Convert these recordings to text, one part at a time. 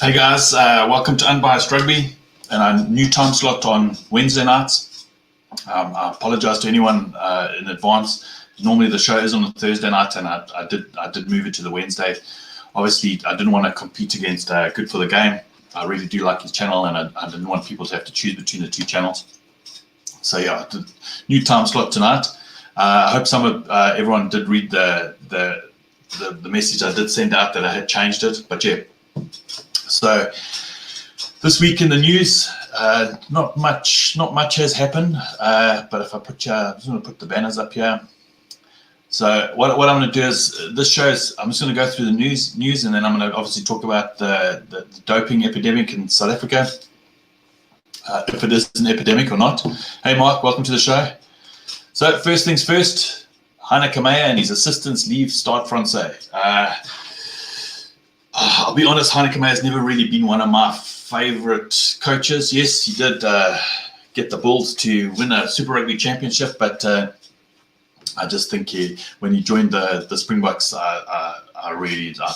Hey guys, welcome to Unbiased Rugby and our new time slot on Wednesday nights. I apologise to anyone in advance. Normally the show is on a Thursday night, and I did move it to the Wednesday. Obviously, I didn't want to compete against Good for the Game. I really do like his channel, and I didn't want people to have to choose between the two channels. So yeah, the new time slot tonight. I hope everyone did read the message I did send out that I had changed it. But yeah. So this week in the news, not much has happened. But if I'm just going to put the banners up here. So what I'm going to do is this shows. I'm just going to go through the news, and then I'm going to obviously talk about the doping epidemic in South Africa, if it is an epidemic or not. Hey Mark, welcome to the show. So first things first, Heine Kameya and his assistants leave Stade Francais. I'll be honest, Heine Kameya has never really been one of my favourite coaches. Yes, he did get the Bulls to win a Super Rugby championship, but I just think when he joined the Springboks, I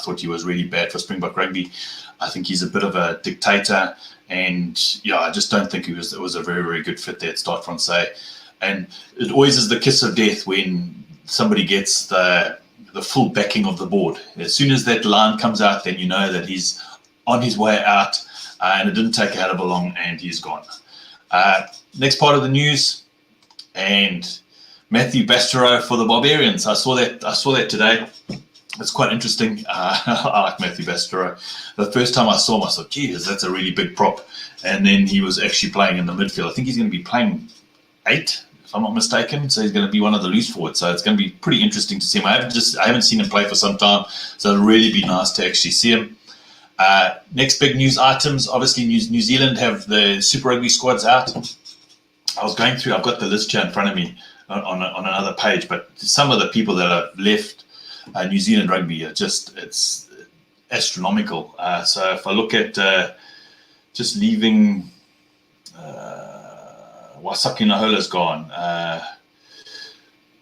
thought he was really bad for Springbok rugby. I think he's a bit of a dictator, and yeah, I just don't think it was a very, very good fit there at Stade Francais. And it always is the kiss of death when somebody gets the full backing of the board. As soon as that line comes out, then you know that he's on his way out, and it didn't take a hell of a long, and he's gone. Next part of the news, and Matthew Bastareaud for the Barbarians. I saw that today. It's quite interesting. I like Matthew Bastareaud. The first time I saw him, I thought, geez, that's a really big prop. And then he was actually playing in the midfield. I think he's going to be playing 8, if I'm not mistaken. So he's going to be one of the loose forwards. So it's going to be pretty interesting to see him. I haven't seen him play for some time, so it'll really be nice to actually see him. Next big news items. Obviously, New Zealand have the Super Rugby squads out. I was going through. I've got the list here in front of me on another page, but some of the people that have left New Zealand rugby are it's astronomical. So if I look at just leaving. Wasaki Nahola's gone.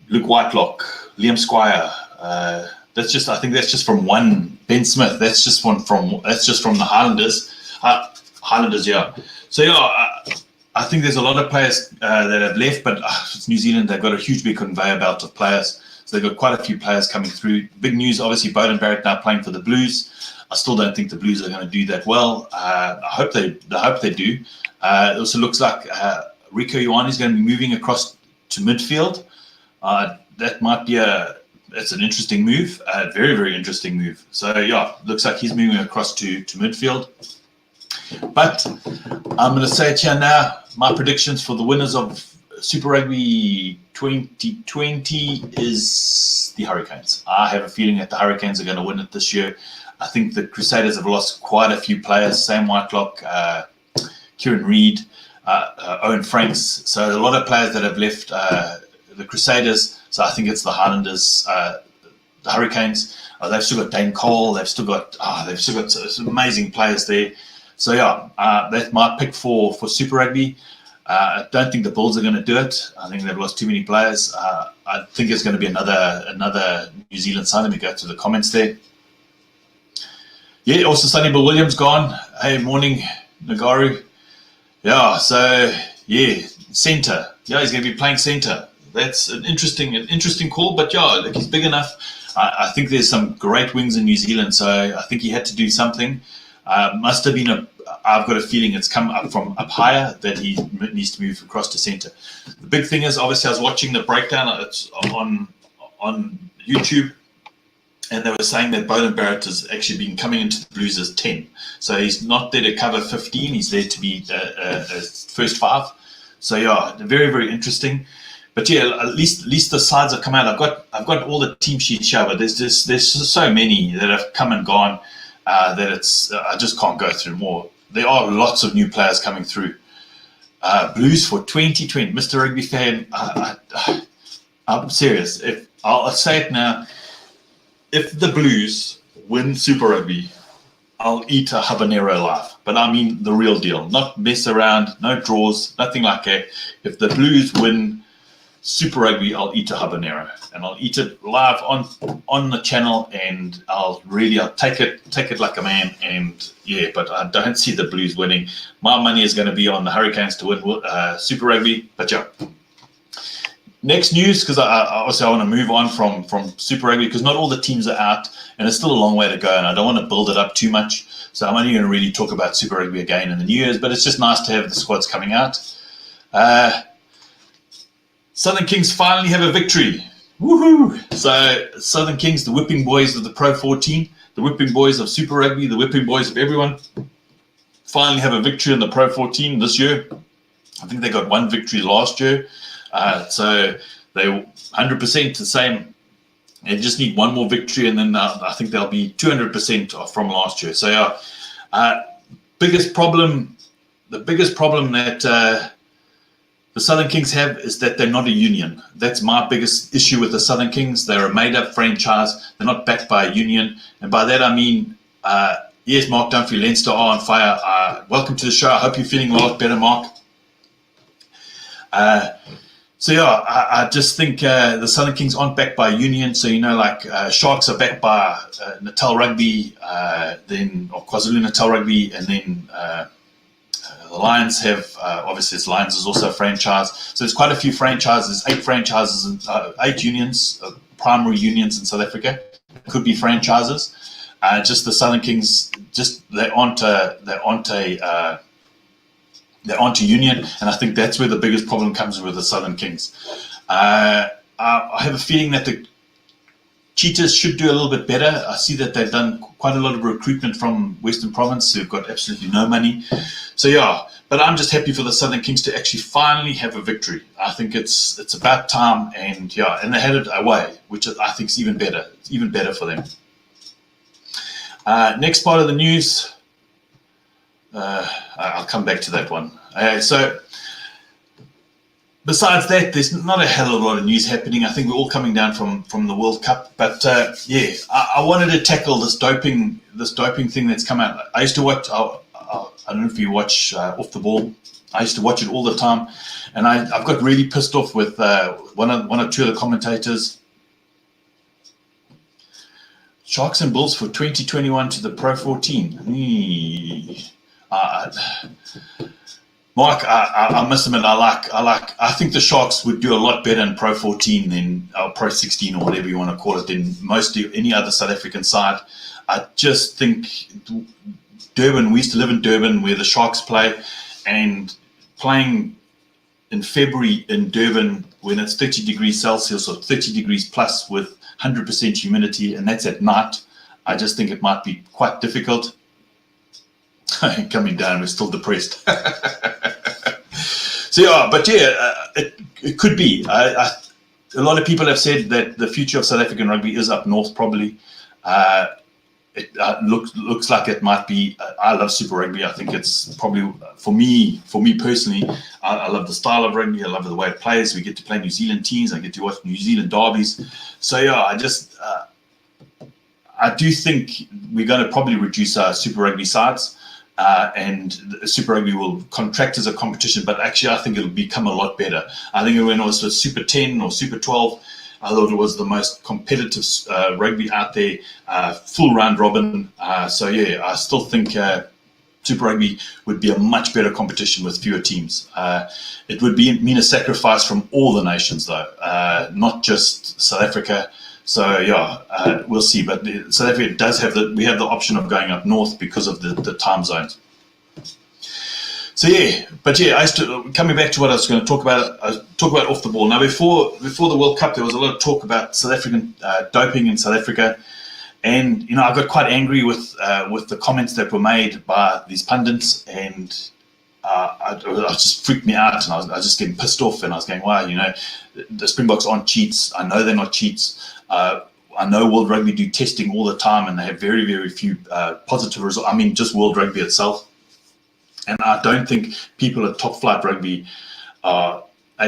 Luke Whitelock, Liam Squire. I think that's just from one. Ben Smith. That's just from the Highlanders. Highlanders, yeah. So yeah, I think there's a lot of players that have left, but it's New Zealand. They've got a huge big conveyor belt of players. So they've got quite a few players coming through. Big news, obviously, Beauden Barrett now playing for the Blues. I still don't think the Blues are going to do that well. I hope they do. It also looks like Rico Ioane is going to be moving across to midfield. That might be it's an interesting move, a very, very interesting move. So yeah, looks like he's moving across to midfield. But I'm going to say it here now, my predictions for the winners of Super Rugby 2020 is the Hurricanes. I have a feeling that the Hurricanes are going to win it this year. I think the Crusaders have lost quite a few players, Sam Whitelock, Kieran Reid, Owen Franks. So a lot of players that have left the Crusaders. So I think it's the Highlanders, the Hurricanes. They've still got Dane Cole. They've still got some amazing players there. So yeah, that's my pick for Super Rugby. I don't think the Bulls are going to do it. I think they've lost too many players. I think it's going to be another New Zealand side. Let me go to the comments there. Yeah, also Sonny Bill Williams gone. Hey, morning, Nagaru. Yeah, so yeah, centre. Yeah, he's going to be playing centre. That's an interesting call, but yeah, like he's big enough. I think there's some great wings in New Zealand, so I think he had to do something. Must have been I've got a feeling it's come up from up higher that he needs to move across to centre. The big thing is, obviously, I was watching the breakdown. It's on YouTube, and they were saying that Beauden Barrett has actually been coming into the Blues as 10. So he's not there to cover 15. He's there to be first 5. So yeah, very, very interesting. But yeah, at least the sides have come out. I've got all the team sheets here, but there's so many that have come and gone that I just can't go through more. There are lots of new players coming through. Blues for 2020, Mr. Rugby fan. I'm serious. I'll say it now. If the Blues win Super Rugby, I'll eat a habanero alive. But I mean the real deal, not mess around, no draws, nothing like that. If the Blues win Super Rugby, I'll eat a habanero, and I'll eat it live on the channel, and I'll take it like a man. And yeah, but I don't see the Blues winning. My money is going to be on the Hurricanes to win Super Rugby. But yeah, next news, because I want to move on from Super Rugby, because not all the teams are out, and it's still a long way to go, and I don't want to build it up too much. So I'm only going to really talk about Super Rugby again in the New Year's, but it's just nice to have the squads coming out. Southern Kings finally have a victory. Woohoo! So Southern Kings, the whipping boys of the Pro 14, the whipping boys of Super Rugby, the whipping boys of everyone, finally have a victory in the Pro 14 this year. I think they got one victory last year. So they're 100% the same. They just need one more victory, and then I think they'll be 200% from last year. So yeah, the biggest problem that the Southern Kings have is that they're not a union. That's my biggest issue with the Southern Kings. They're a made-up franchise. They're not backed by a union. And by that, I mean, yes, Mark Dunphy, Leinster are on fire. Welcome to the show. I hope you're feeling a lot better, Mark. So, yeah, I just think the Southern Kings aren't backed by a union. So, like Sharks are backed by Natal Rugby, then KwaZulu-Natal Rugby, and then the Lions have, obviously, Lions is also a franchise. So there's quite a few franchises, 8 franchises, and 8 unions, primary unions in South Africa. Could be franchises. Just the Southern Kings, they aren't a union, and I think that's where the biggest problem comes with the Southern Kings. I have a feeling that the Cheetahs should do a little bit better. I see that they've done quite a lot of recruitment from Western Province who've got absolutely no money. So yeah, but I'm just happy for the Southern Kings to actually finally have a victory. I think it's about time, and yeah, and they had it away, which I think is even better. It's even better for them. Next part of the news, I'll come back to that one. So besides that, there's not a hell of a lot of news happening. I think we're all coming down from the World Cup. But yeah, I wanted to tackle this doping thing that's come out. I used to watch. I don't know if you watch Off the Ball. I used to watch it all the time, and I've got really pissed off with one or two of the commentators. Sharks and Bulls for 2021 to the Pro 14. Mark, I must admit, I think the Sharks would do a lot better in Pro 14 than Pro 16 or whatever you want to call it than most any other South African side. I just think Durban, we used to live in Durban where the Sharks play, and playing in February in Durban when it's 30 degrees Celsius or 30 degrees plus with 100% humidity, and that's at night, I just think it might be quite difficult. Coming down, we're still depressed. So yeah, but yeah, it could be. A lot of people have said that the future of South African rugby is up north, probably. It looks like it might be. I love Super Rugby. I think it's probably for me personally. I love the style of rugby. I love the way it plays. We get to play New Zealand teams. I get to watch New Zealand derbies. So yeah, I do think we're going to probably reduce our Super Rugby sides. And Super Rugby will contract as a competition, but actually I think it'll become a lot better. I think when it was for Super 10 or Super 12, I thought it was the most competitive rugby out there, full round robin. So yeah, I still think Super Rugby would be a much better competition with fewer teams. It would mean a sacrifice from all the nations though, not just South Africa. So yeah, we'll see. But South Africa does have we have the option of going up north because of the time zones. So yeah, but yeah, coming back to what I was going to talk about. Talk about Off the Ball. Now before the World Cup, there was a lot of talk about South African doping in South Africa, and I got quite angry with the comments that were made by these pundits, and it just freaked me out, and I was just getting pissed off, and I was going, wow, the Springboks aren't cheats. I know they're not cheats. I know World Rugby do testing all the time, and they have very, very few positive results. I mean, just World Rugby itself. And I don't think people at Top Flight Rugby are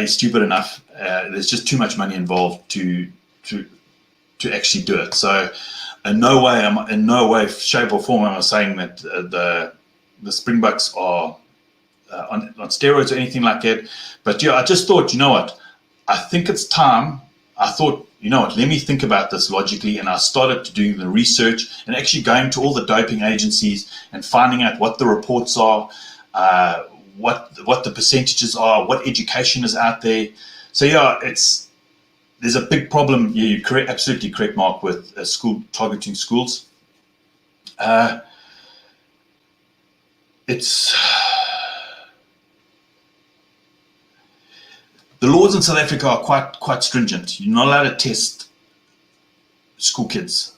stupid enough. There's just too much money involved to actually do it. So, in no way, shape, or form am I saying that the Springboks are on steroids or anything like that. But yeah, I just thought, you know what? I think it's time. I thought, you know what, let me think about this logically. And I started doing the research and actually going to all the doping agencies and finding out what the reports are, what the percentages are, what education is out there. So yeah, there's a big problem. Yeah, you're absolutely correct, Mark, with school targeting schools. It's the laws in South Africa are quite stringent. You're not allowed to test school kids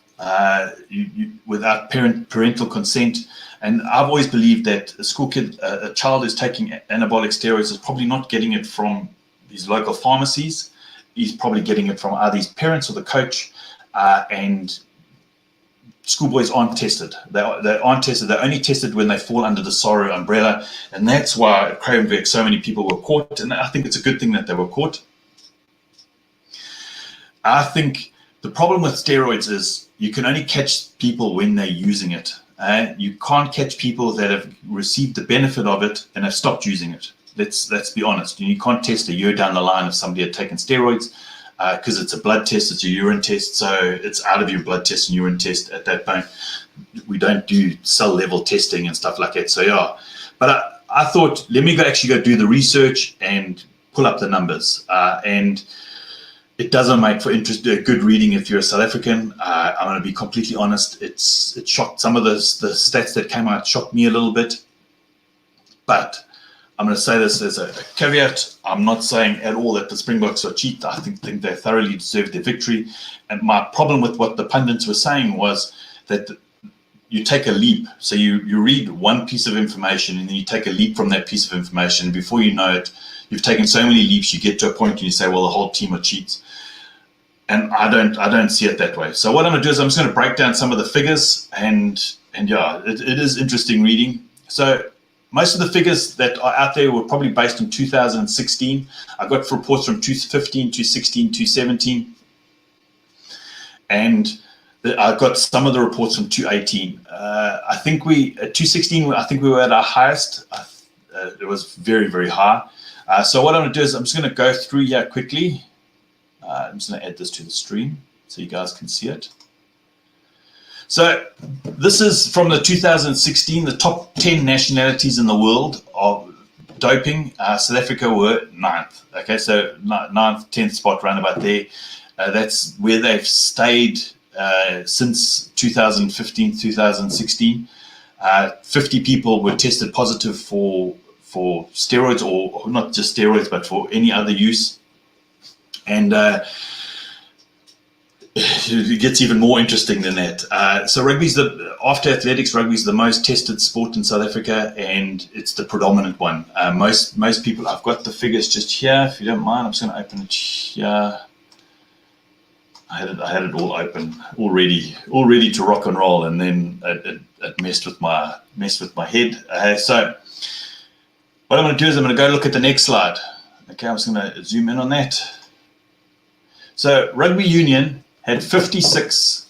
without parental consent. And I've always believed that a child who's taking anabolic steroids is probably not getting it from these local pharmacies. He's probably getting it from either his parents or the coach. And schoolboys aren't tested. They aren't tested. They're only tested when they fall under the SORO umbrella. And that's why at Cravenberg so many people were caught. And I think it's a good thing that they were caught. I think the problem with steroids is you can only catch people when they're using it. You can't catch people that have received the benefit of it and have stopped using it. Let's be honest. You can't test a year down the line if somebody had taken steroids because it's a blood test, it's a urine test, so it's out of your blood test and urine test at that point. We don't do cell level testing and stuff like that. So yeah, but I thought, let me actually go do the research and pull up the numbers. And it doesn't make for good reading if you're a South African. I'm going to be completely honest. It shocked some of the stats that came out shocked me a little bit. But I'm going to say this as a caveat. I'm not saying at all that the Springboks are cheat. I think they thoroughly deserve their victory. And my problem with what the pundits were saying was that you take a leap. So you read one piece of information and then you take a leap from that piece of information. Before you know it, you've taken so many leaps, you get to a point and you say, well, the whole team are cheats. And I don't see it that way. So what I'm going to do is I'm just going to break down some of the figures. And yeah, it is interesting reading. So most of the figures that are out there were probably based in 2016. I got reports from 2015, 2016, 2017. And I got some of the reports from 2018. I think at 2016, I think we were at our highest. It was very, very high. So what I'm going to do is I'm just going to go through here quickly. I'm just going to add this to the stream so you guys can see it. So this is from the 2016, the top 10 nationalities in the world of doping. South Africa were 9th. Okay, so 9th, 10th spot round about there. That's where they've stayed since 2015, 2016. 50 people were tested positive for steroids, or not just steroids, but for any other use. And it gets even more interesting than that. So after athletics, rugby is the most tested sport in South Africa, and it's the predominant one. Most people, I've got the figures just here. If you don't mind, I'm just going to open it here. I had it all open, all ready to rock and roll, and then it messed with my head. So what I'm going to do is I'm going to go look at the next slide. Okay, I'm just going to zoom in on that. So rugby union had 56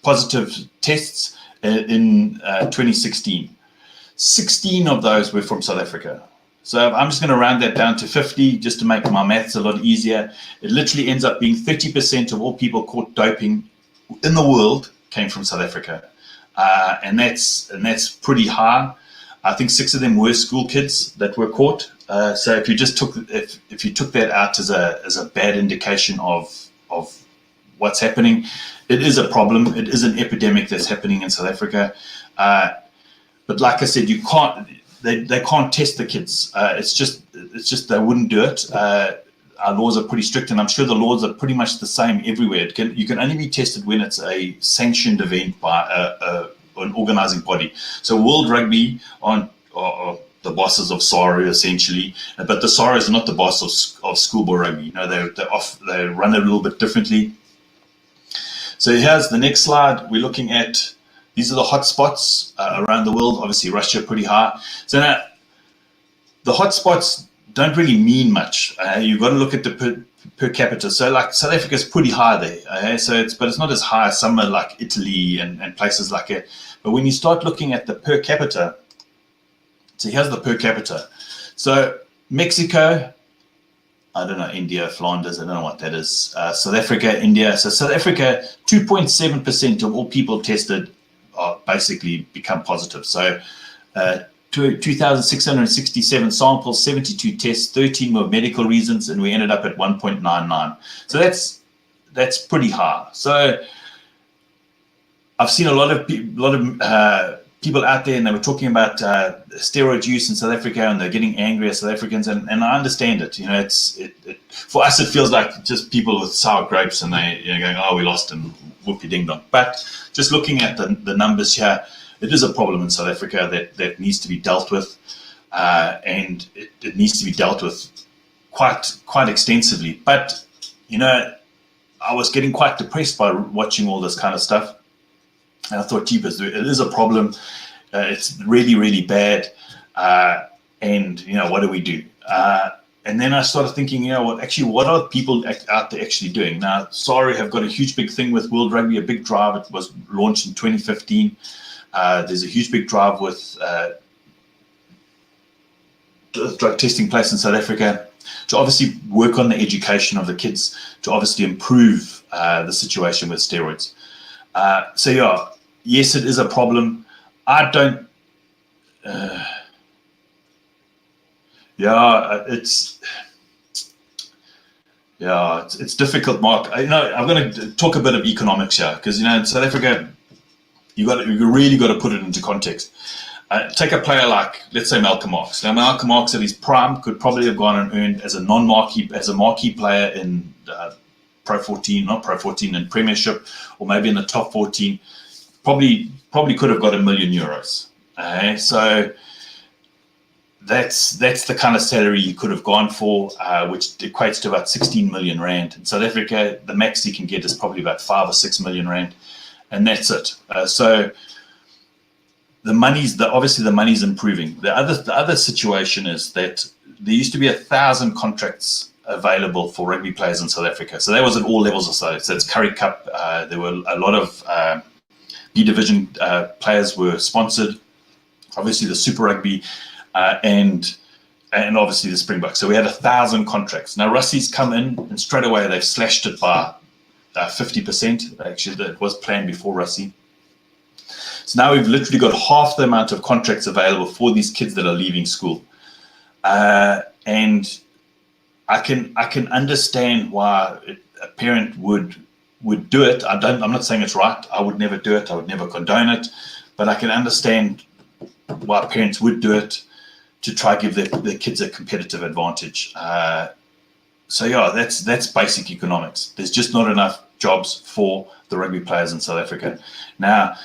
positive tests in 2016. 16 of those were from South Africa. So I'm just going to round that down to 50 just to make my maths a lot easier. It literally ends up being 30% of all people caught doping in the world came from South Africa. And that's pretty high. I think 6 of them were school kids that were caught. So if you just took that out as a bad indication of what's happening, it is a problem. It is an epidemic that's happening in South Africa. But like I said, they can't test the kids. It's just they wouldn't do it. Our laws are pretty strict, and I'm sure the laws are pretty much the same everywhere. You can only be tested when it's a sanctioned event by an organising body. So World Rugby are the bosses of SARU essentially, but the SARU is not the boss of schoolboy rugby. You know, they run it a little bit differently. So here's the next slide. We're looking at, these are the hot spots around the world. Obviously Russia pretty high. So now the hot spots don't really mean much. You've got to look at the per capita. So like South Africa is pretty high there. But it's not as high as somewhere like Italy and places like it. But when you start looking at the per capita, so here's the per capita. So Mexico, I don't know, India, Flanders, I don't know what that is. South Africa, India. So South Africa, 2.7% of all people tested are basically become positive. So 2,667 samples, 72 tests, 13 were medical reasons, and we ended up at 1.99. So that's pretty high. So I've seen a lot of people out there, and they were talking about steroid use in South Africa, and they're getting angry at South Africans, and I understand it. For us, it feels like just people with sour grapes, and they going, oh, we lost, and whoopie ding dong. But just looking at the numbers here, it is a problem in South Africa that needs to be dealt with, and it needs to be dealt with quite extensively. But I was getting quite depressed by watching all this kind of stuff. And I thought, jeepers, it is a problem. It's really, really bad. And what do we do? And then I started thinking, what are people out there actually doing? Now, SARI have got a huge big thing with World Rugby, a big drive. It was launched in 2015. There's a huge big drive with drug testing place in South Africa to obviously work on the education of the kids, to obviously improve the situation with steroids. Yes, it is a problem. I don't. It's difficult, Mark. I'm going to talk a bit of economics here because in South Africa, you really got to put it into context. Take a player like, let's say, Malcolm Marx. Now, Malcolm Marx at his prime could probably have gone and earned as a marquee player in Pro 14, not Pro 14, in Premiership, or maybe in the top 14. Probably could have got €1 million. So that's the kind of salary you could have gone for, which equates to about 16 million rand. In South Africa, the max you can get is probably about 5 or 6 million rand, and that's it. So the money's improving. The other situation is that there used to be 1,000 contracts available for rugby players in South Africa. So that was at all levels of South. So it's Currie Cup. There were a lot of B Division players were sponsored. Obviously the Super Rugby and obviously the Springboks. So we had 1,000 contracts. Now Rusty's come in and straight away they've slashed it by 50%. Actually, that was planned before Rusty. So now we've literally got half the amount of contracts available for these kids that are leaving school. And I can understand why a parent would do it. I'm not saying it's right. I would never do it. I would never condone it. But I can understand why parents would do it to try to give their kids a competitive advantage. That's basic economics. There's just not enough jobs for the rugby players in South Africa. Now,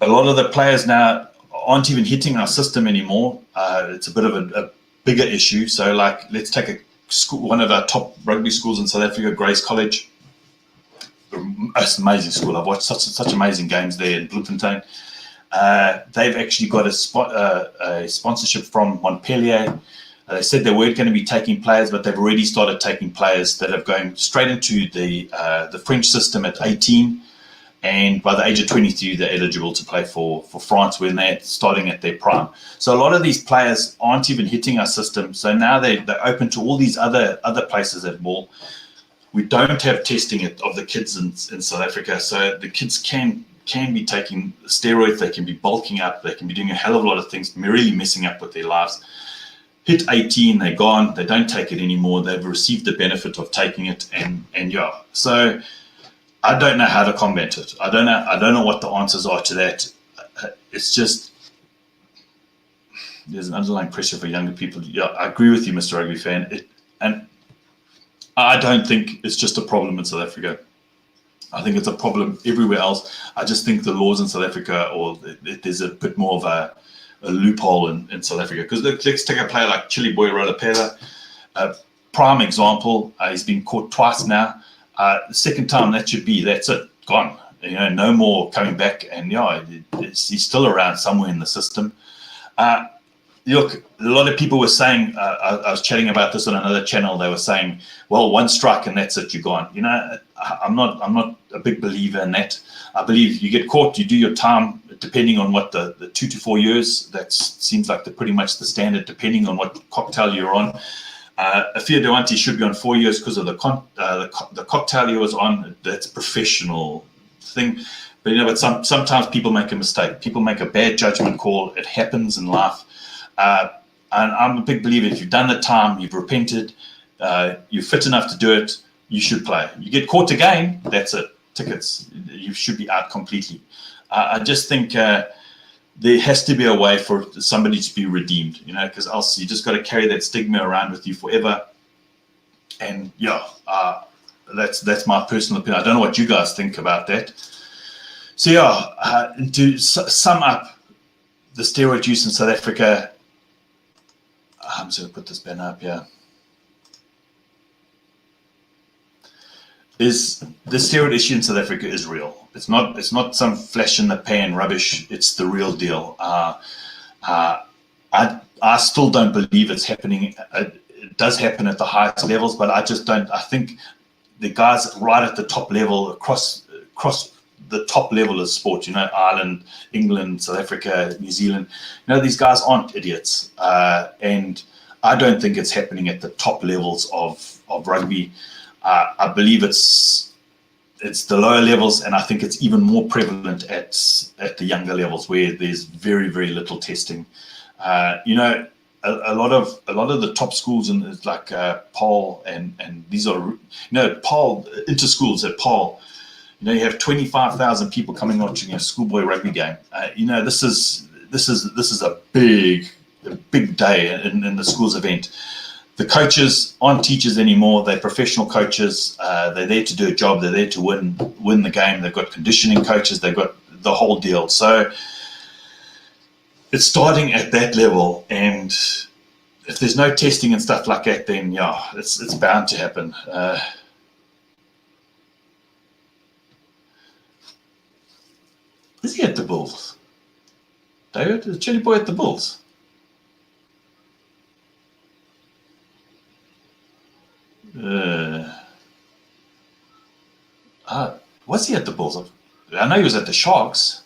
a lot of the players now aren't even hitting our system anymore. It's a bit of a bigger issue. So, like, let's take a school, one of our top rugby schools in South Africa, Grace College. It's an amazing school. I've watched such amazing games there in Bloemfontein. They've actually got a sponsorship from Montpellier. They said they weren't going to be taking players, but they've already started taking players that are going straight into the French system at 18, and by the age of 22, they're eligible to play for France when they're starting at their prime. So a lot of these players aren't even hitting our system. So now they're open to all these other places at ball. We don't have testing of the kids in South Africa, so the kids can be taking steroids, they can be bulking up, they can be doing a hell of a lot of things, really messing up with their lives. Hit 18, they're gone, they don't take it anymore, they've received the benefit of taking it, and so I don't know how to combat it. I don't know what the answers are to that. It's just there's an underlying pressure for younger people. Yeah, I agree with you, Mr. Rugby fan, and I don't think it's just a problem in South Africa. I think it's a problem everywhere else. I just think the laws in South Africa, or there's a bit more of a loophole in South Africa. Because let's take a player like Chili Boy Rodapela, prime example. He's been caught twice now. The second time, that's it, gone. No more coming back. And he's still around somewhere in the system. Look, a lot of people were saying, I was chatting about this on another channel. They were saying, well, one strike and that's it, you're gone. I'm not a big believer in that. I believe you get caught, you do your time, depending on what the 2 to 4 years. That seems like pretty much the standard, depending on what cocktail you're on. Afia Dewanti should be on 4 years because of the cocktail he was on. That's a professional thing. But sometimes people make a mistake. People make a bad judgment call. It happens in life. And I'm a big believer. If you've done the time, you've repented, you're fit enough to do it, you should play. You get caught again, that's it. Tickets. You should be out completely. I just think there has to be a way for somebody to be redeemed, because else you just got to carry that stigma around with you forever. And that's my personal opinion. I don't know what you guys think about that. So to sum up the steroid use in South Africa, I'm just going to put this banner up here. Is the steroid issue in South Africa is real. It's not some flash in the pan rubbish. It's the real deal. I still don't believe it's happening. It does happen at the highest levels, but I just don't. I think the guys right at the top level, across the top level of sport, Ireland, England, South Africa, New Zealand, these guys aren't idiots. And I don't think it's happening at the top levels of rugby. I believe it's the lower levels, and I think it's even more prevalent at the younger levels where there's very, very little testing. A lot of the top schools in like Paul and these are Paul inter-schools at Paul. You have 25,000 people coming watching a schoolboy rugby game. This is a big day in the school's event. The coaches aren't teachers anymore. They're professional coaches. They're there to do a job. They're there to win the game. They've got conditioning coaches. They've got the whole deal. So it's starting at that level. And if there's no testing and stuff like that, then it's bound to happen. Is he at the Bulls? David, is Chili Boy at the Bulls? Was he at the Bulls? I know he was at the Sharks.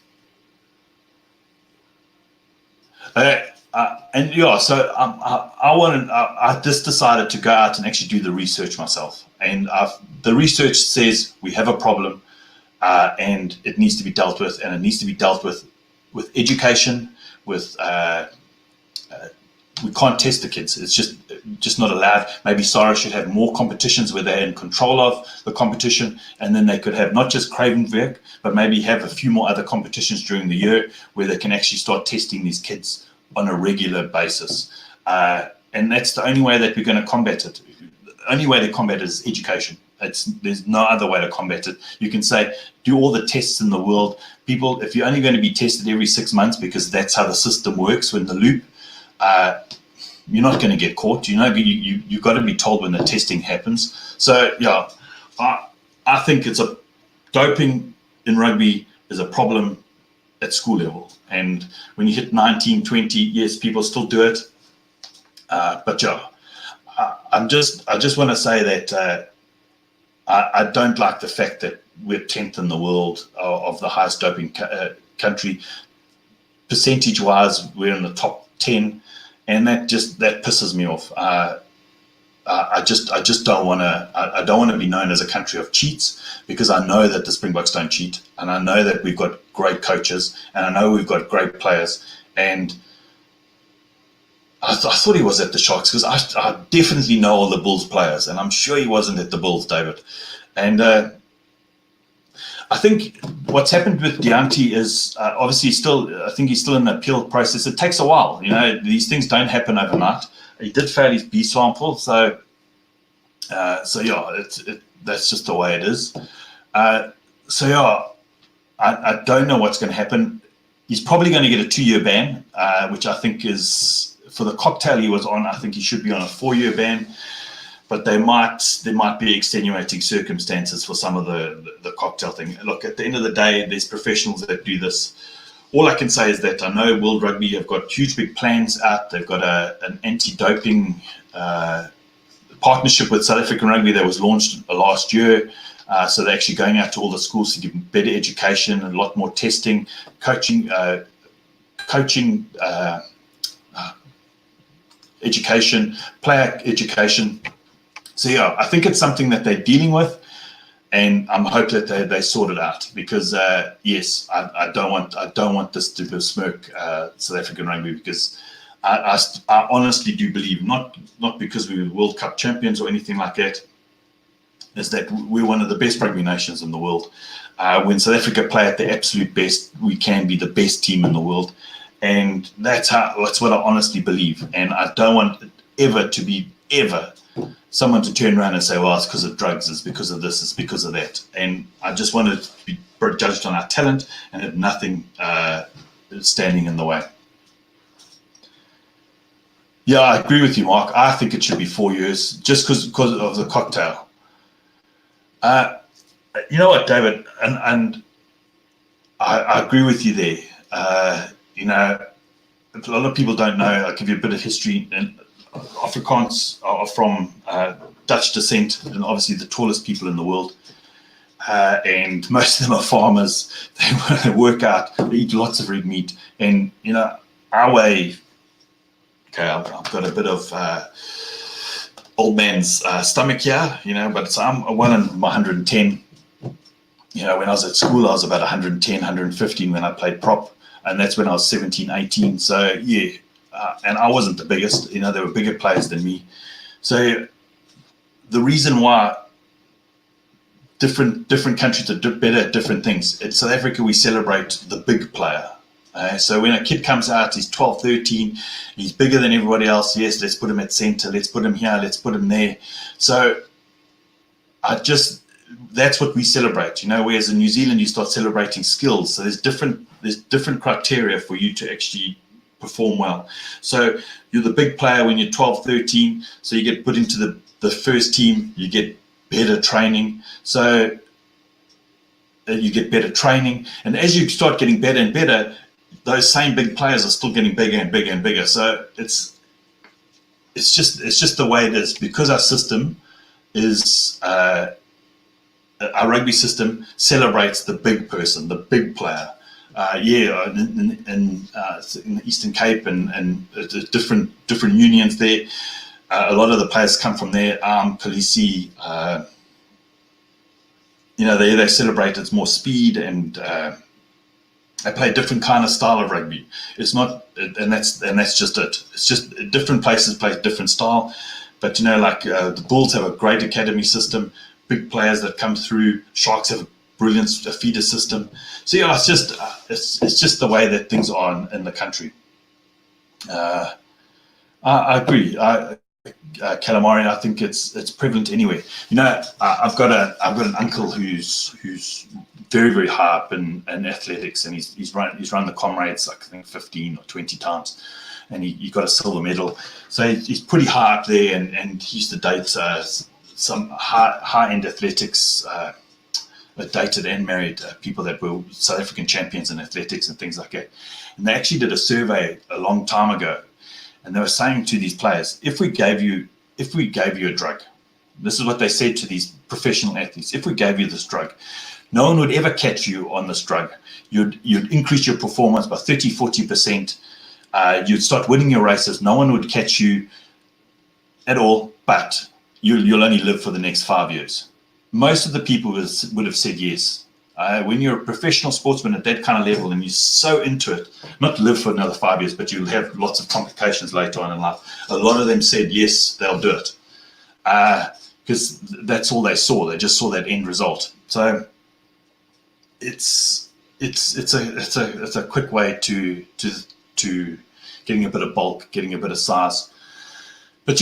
So I just decided to go out and actually do the research myself. And the research says we have a problem, and it needs to be dealt with, and it needs to be dealt with education, with we can't test the kids. It's just not allowed. Maybe SARA should have more competitions where they're in control of the competition, and then they could have not just Cravenwerk, but maybe have a few more other competitions during the year where they can actually start testing these kids on a regular basis. And that's the only way that we're going to combat it. The only way to combat it is education. There's no other way to combat it. You can say, do all the tests in the world. People, if you're only going to be tested every 6 months because that's how the system works in the loop, you're not going to get caught. You've got to be told when the testing happens. So I think doping in rugby is a problem at school level. And when you hit 19, 20, yes, people still do it. But I just want to say that I don't like the fact that we're 10th in the world of the highest doping country. Percentage-wise, we're in the top 10. And that pisses me off. I just don't want to. I don't want to be known as a country of cheats, because I know that the Springboks don't cheat, and I know that we've got great coaches, and I know we've got great players. And I thought he was at the Sharks, because I definitely know all the Bulls players, and I'm sure he wasn't at the Bulls, David. And I think what's happened with Dewanti is obviously I think he's still in the appeal process. It takes a while. These things don't happen overnight. He did fail his B sample, so that's just the way it is. I don't know what's going to happen. He's probably going to get a 2-year ban, which I think is, for the cocktail he was on, I think he should be on a 4-year ban. But there might be extenuating circumstances for some of the cocktail thing. Look, at the end of the day, there's professionals that do this. All I can say is that I know World Rugby have got huge big plans out. They've got an anti-doping partnership with South African Rugby that was launched last year. So they're actually going out to all the schools to give better education and a lot more testing, coaching, education, player education. So yeah, I think it's something that they're dealing with, and I'm hoping that they sort it out, because yes, I don't want this to besmirk South African rugby, because I honestly do believe, not because we were World Cup champions or anything like that, is that we're one of the best rugby nations in the world. When South Africa play at their absolute best, we can be the best team in the world, and that's what I honestly believe. And I don't want it ever to be someone to turn around and say, well, it's because of drugs, it's because of this, it's because of that. And I just want to be judged on our talent and have nothing standing in the way. Yeah, I agree with you, Mark. I think it should be 4 years, just because of the cocktail. You know what, David, and I agree with you there. You know, a lot of people don't know. I'll give you a bit of history. And Afrikaans are from Dutch descent, and obviously the tallest people in the world. And most of them are farmers. They work out, they eat lots of red meat. And, you know, our way, okay, I've got a bit of old man's stomach here, you know, but I'm well in my 110. You know, when I was at school, I was about 110, 115 when I played prop. And that's when I was 17, 18. So, yeah. And I wasn't the biggest, you know, there were bigger players than me. So the reason why different countries are better at different things. In South Africa, we celebrate the big player. So when a kid comes out, he's 12, 13, he's bigger than everybody else. Yes, let's put him at center, let's put him here, let's put him there. So that's what we celebrate, you know, whereas in New Zealand, you start celebrating skills. So there's different criteria for you to actually perform well. So you're the big player when you're 12, 13, so you get put into the first team, you get better training. So you get better training, and as you start getting better and better, those same big players are still getting bigger and bigger and bigger. So it's just the way it is, because our system is our rugby system celebrates the big person, the big player. In the Eastern Cape and different unions there, a lot of the players come from there. Khaleesi, you know, they celebrate it's more speed, and they play a different kind of style of rugby. It's not, and that's just it. It's just different places play different style. But you know, like the Bulls have a great academy system, big players that come through. Sharks have a brilliant feeder system. So yeah, it's just the way that things are in the country. I agree. Calamari, I think it's prevalent anywhere. You know, I've got an uncle who's very, very high up in athletics, and he's run the comrades like I think 15 or 20 times, and he got a silver medal. So he's pretty high up there, and he used to date some high end athletics. Dated and married people that were South African champions in athletics and things like that. And they actually did a survey a long time ago, and they were saying to these players, if we gave you a drug, this is what they said to these professional athletes: if we gave you this drug, no one would ever catch you on this drug. You'd increase your performance by 30, 40%. You'd start winning your races. No one would catch you at all, but you'll only live for the next 5 years. Most of the people would have said yes. When you're a professional sportsman at that kind of level and you're so into it, not live for another 5 years, but you'll have lots of complications later on in life. A lot of them said yes, they'll do it, because that's all they saw. They just saw that end result. So it's a quick way to getting a bit of bulk, getting a bit of size. But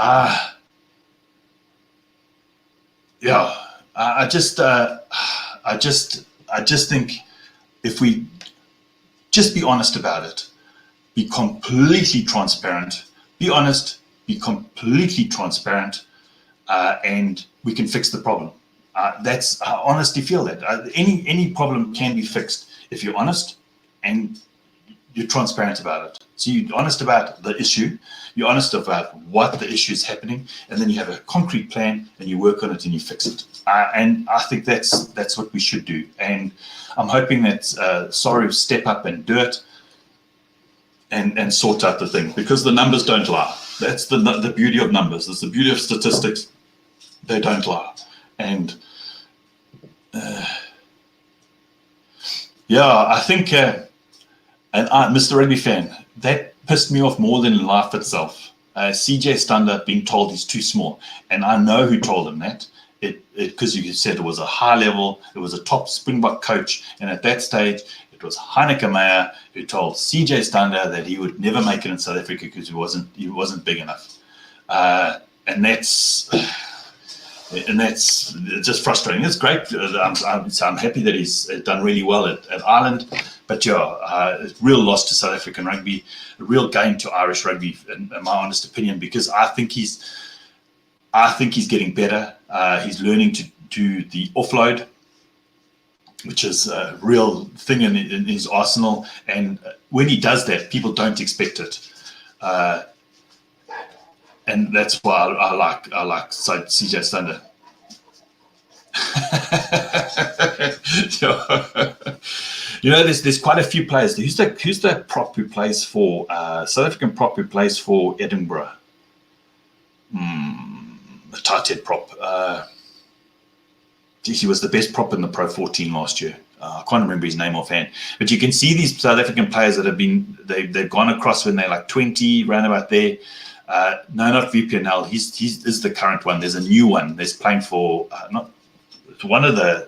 I just think if we just be honest about it, be completely transparent, be honest, be completely transparent, and we can fix the problem. I honestly feel that any problem can be fixed if you're honest and you're transparent about it. So you're honest about the issue, you're honest about what the issue is happening, and then you have a concrete plan and you work on it and you fix it. And I think that's what we should do. And I'm hoping that Sorry step up and do it and sort out the thing, because the numbers don't lie. That's the beauty of numbers. That's the beauty of statistics. They don't lie. And I think, and Mr. Rugby fan, that pissed me off more than life itself. CJ Stander being told he's too small. And I know who told him that. Because you said it was a high level, it was a top Springbok coach. And at that stage, it was Heineke Meyer who told CJ Stander that he would never make it in South Africa because he wasn't big enough. And that's just frustrating. It's great. I'm happy that he's done really well at Ireland. But a real loss to South African rugby, a real gain to Irish rugby, in my honest opinion, because I think he's getting better. He's learning to do the offload, which is a real thing in his arsenal. And when he does that, people don't expect it. And that's why I like CJ Stander. There's quite a few players. Who's the prop who plays for South African prop who plays for Edinburgh? The tight head prop. He was the best prop in the Pro 14 last year. I can't remember his name offhand. But you can see these South African players that they've gone across when they're like 20, round about there. No, not VPNL. He's the current one. There's a new one. There's playing for one of the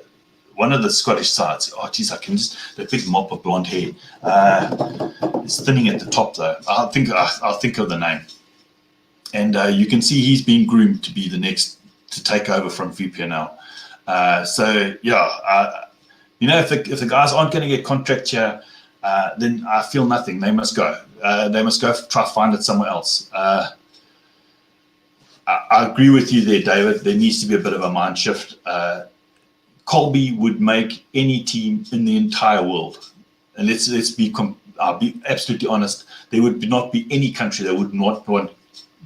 Scottish sides. Oh, geez, I can just the big mop of blonde hair. It's thinning at the top though. I'll think of the name. And you can see he's being groomed to be the next to take over from VPNL. If the guys aren't going to get contract here, then I feel nothing. They must go. They must go try to find it somewhere else. I agree with you there, David. There needs to be a bit of a mind shift. Colby would make any team in the entire world. And I'll be absolutely honest. There would not be any country that would not want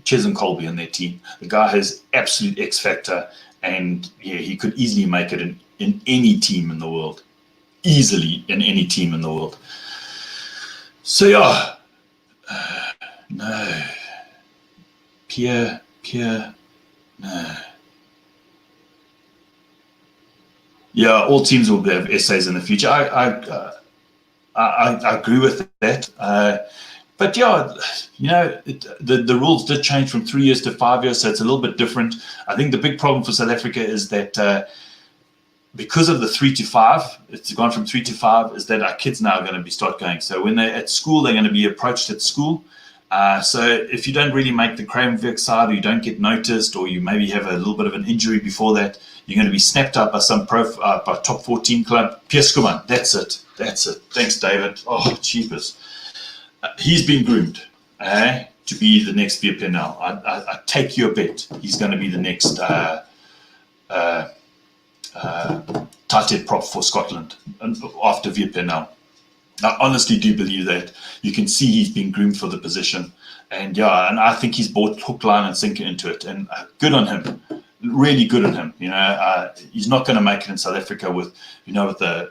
Ches and Colby in their team. The guy has absolute X factor, and he could easily make it in any team in the world. Easily in any team in the world. So no. Pierre, no. Yeah, all teams will have essays in the future. I agree with that. But the rules did change from 3 years to 5 years, so it's a little bit different. I think the big problem for South Africa is that because of the 3 to 5, it's gone from 3 to 5, is that our kids now are going to start going. So when they're at school, they're going to be approached at school. So if you don't really make the Cravenvic side, or you don't get noticed, or you maybe have a little bit of an injury before that, you're going to be snapped up by some by top 14 club. Piers Kuman, that's it. Thanks, David. Oh, cheapers. He's been groomed to be the next VPNL. I take your bet. He's going to be the next tight head prop for Scotland after VPNL. I honestly do believe that. You can see he's been groomed for the position, and I think he's brought hook, line, and sinker into it. And good on him, really good on him. He's not going to make it in South Africa with the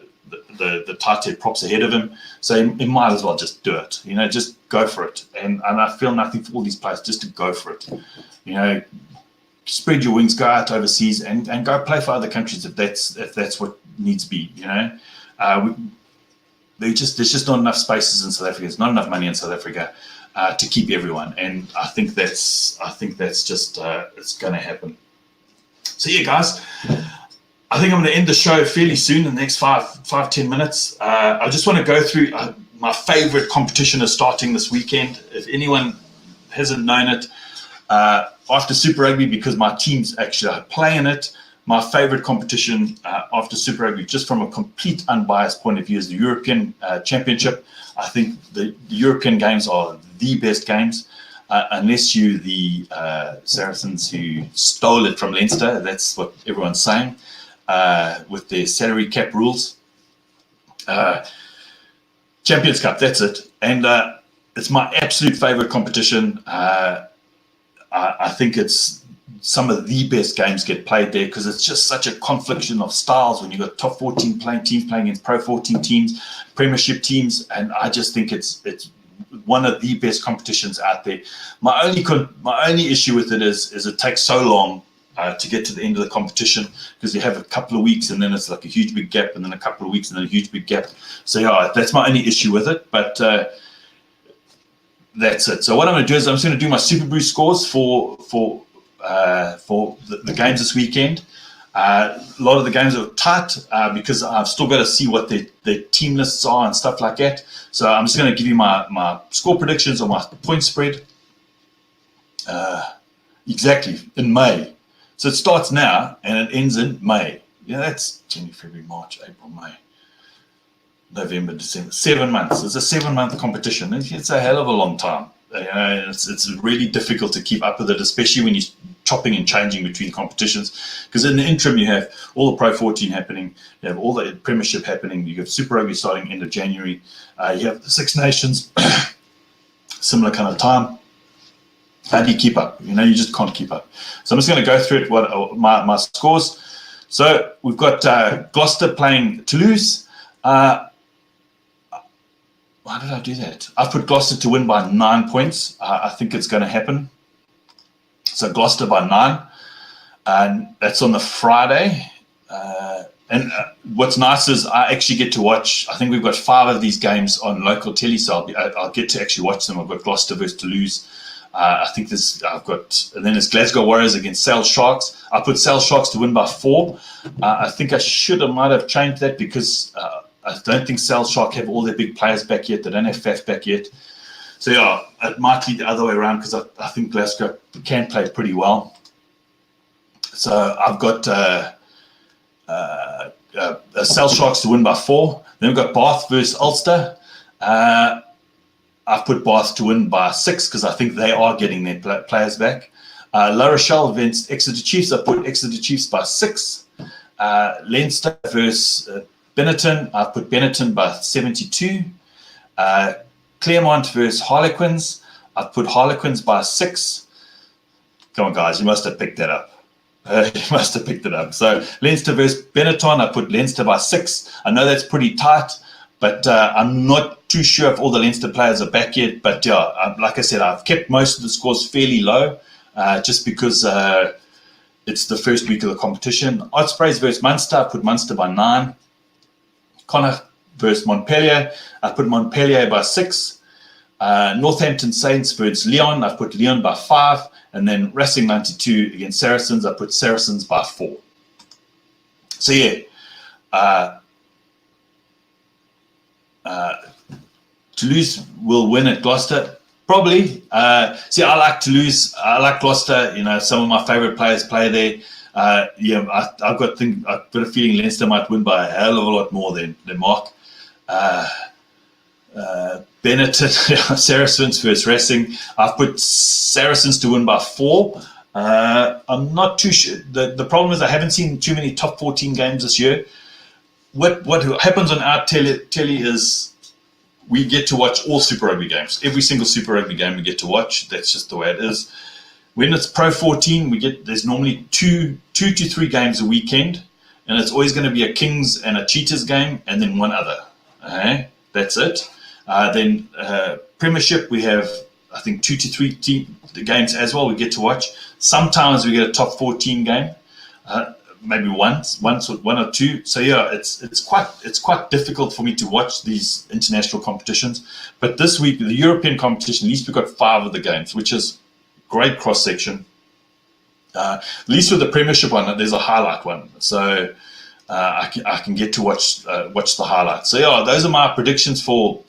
tight head props ahead of him. So he might as well just do it. Just go for it. And I feel nothing for all these players just to go for it. Spread your wings, go out overseas, and go play for other countries if that's what needs to be. There's just not enough spaces in South Africa. There's not enough money in South Africa to keep everyone, and I think that's just it's going to happen. So guys, I think I'm going to end the show fairly soon in the next 5-10 minutes. I just want to go through my favorite competition is starting this weekend. If anyone hasn't known it, after Super Rugby, because my teams actually are playing it. My favorite competition after Super Rugby, just from a complete unbiased point of view, is the European Championship. I think the European games are the best games, unless you're the Saracens who stole it from Leinster. That's what everyone's saying, with their salary cap rules. Champions Cup, that's it. And it's my absolute favorite competition. I think it's some of the best games get played there because it's just such a confliction of styles when you've got top 14 teams playing against Pro 14 teams, Premiership teams, and I just think it's one of the best competitions out there. My only issue with it is it takes so long to get to the end of the competition because you have a couple of weeks and then it's like a huge big gap and then a couple of weeks and then a huge big gap. So yeah, that's my only issue with it, but that's it. So what I'm going to do is I'm just going to do my Super Brew scores for the games this weekend. A lot of the games are tight because I've still got to see what their team lists are and stuff like that. So I'm just going to give you my score predictions or my point spread exactly in May. So it starts now and it ends in May. Yeah, that's January, February, March, April, May, November, December. 7 months. It's a 7-month competition. It's a hell of a long time. It's really difficult to keep up with it, especially when you're chopping and changing between competitions. Because in the interim, you have all the Pro 14 happening, you have all the Premiership happening, you have Super Rugby starting end of January, you have the Six Nations, similar kind of time. How do you keep up? You just can't keep up. So I'm just going to go through it. What my scores. So we've got Gloucester playing Toulouse. Why did I do that? I put Gloucester to win by 9 points. I think it's going to happen. So Gloucester by 9. And that's on the Friday. And what's nice is I actually get to watch, I think we've got 5 of these games on local telly, so I'll get to actually watch them. I've got Gloucester versus Toulouse. I think and then it's Glasgow Warriors against Sale Sharks. I put Sale Sharks to win by 4. I think I might have changed that because I don't think Sale Shark have all their big players back yet. They don't have Faf back yet. So yeah, it might be the other way around because I think Glasgow can play pretty well. So I've got Sale Sharks to win by 4. Then we've got Bath versus Ulster. I've put Bath to win by 6 because I think they are getting their players back. La Rochelle against Exeter Chiefs. I put Exeter Chiefs by 6. Leinster versus Benetton. I put Benetton by 72. Claremont versus Harlequins. I put Harlequins by 6. Come on, guys, you must have picked that up. You must have picked it up. So Leinster versus Benetton. I put Leinster by 6. I know that's pretty tight, but I'm not too sure if all the Leinster players are back yet. But yeah, like I said, I've kept most of the scores fairly low just because it's the first week of the competition. Ospreys versus Munster. I put Munster by 9. Connacht versus Montpellier. I put Montpellier by 6. Northampton Saints versus Lyon. I put Lyon by 5. And then Racing 92 against Saracens. I put Saracens by 4. So yeah, Toulouse will win at Gloucester. Probably. See, I like Toulouse. I like Gloucester. Some of my favourite players play there. I've got a feeling Leinster might win by a hell of a lot more than Mark. Benetton, Saracens versus Racing. I've put Saracens to win by 4. I'm not too sure. The problem is I haven't seen too many top 14 games this year. What happens on our telly is we get to watch all Super Rugby games. Every single Super Rugby game we get to watch. That's just the way it is. When it's Pro 14, there's normally two to 3 games a weekend, and it's always going to be a Kings and a Cheetahs game, and then one other. Okay? That's it. Then Premiership, we have, I think, 2 to 3 games as well we get to watch. Sometimes we get a top 14 game, maybe one or two. So yeah, it's quite difficult for me to watch these international competitions. But this week, the European competition, at least we've got 5 of the games, which is great cross section. At least with the Premiership one, there's a highlight one, so I can get to watch the highlights. So yeah, those are my predictions for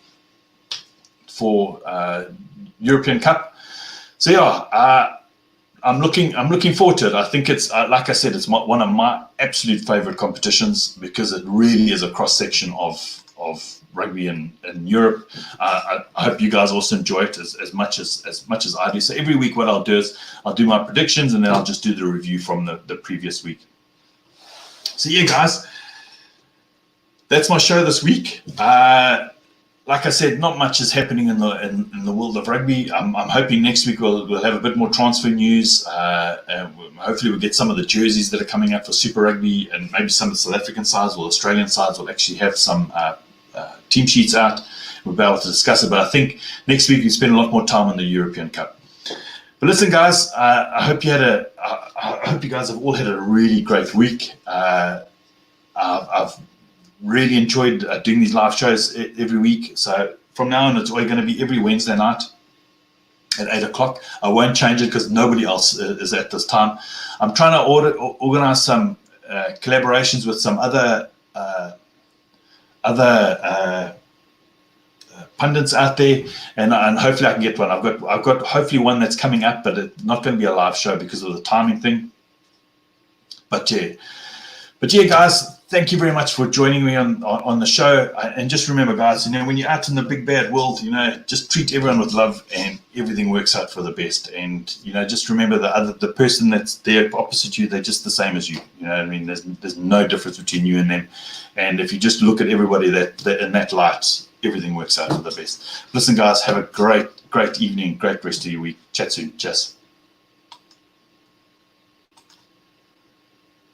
European Cup. So yeah, I'm looking forward to it. I think it's like I said, it's one of my absolute favorite competitions because it really is a cross section of rugby in Europe. I hope you guys also enjoy it as much as I do. So every week, what I'll do is I'll do my predictions and then I'll just do the review from the previous week. So yeah, guys, that's my show this week. like I said, not much is happening in the world of rugby. I'm hoping next week we'll have a bit more transfer news. Hopefully we'll get some of the jerseys that are coming out for Super Rugby, and maybe some of the South African sides or Australian sides will actually have some team sheets out. We'll be able to discuss it. But I think next week we spend a lot more time on the European Cup. But listen, guys, I hope you guys have all had a really great week. I've really enjoyed doing these live shows every week. So from now on, it's always going to be every Wednesday night at 8 o'clock. I won't change it because nobody else is at this time. I'm trying to organize some collaborations with some other pundits out there, and hopefully I can get one. I've got hopefully one that's coming up, but it's not going to be a live show because of the timing thing. But yeah, guys, thank you very much for joining me on the show. And just remember, guys, when you're out in the big bad world, just treat everyone with love, and everything works out for the best. And just remember the person that's there opposite you, they're just the same as you. There's no difference between you and them. And if you just look at everybody that in that light, everything works out for the best. Listen, guys, have a great evening, great rest of your week. Chat soon. Cheers.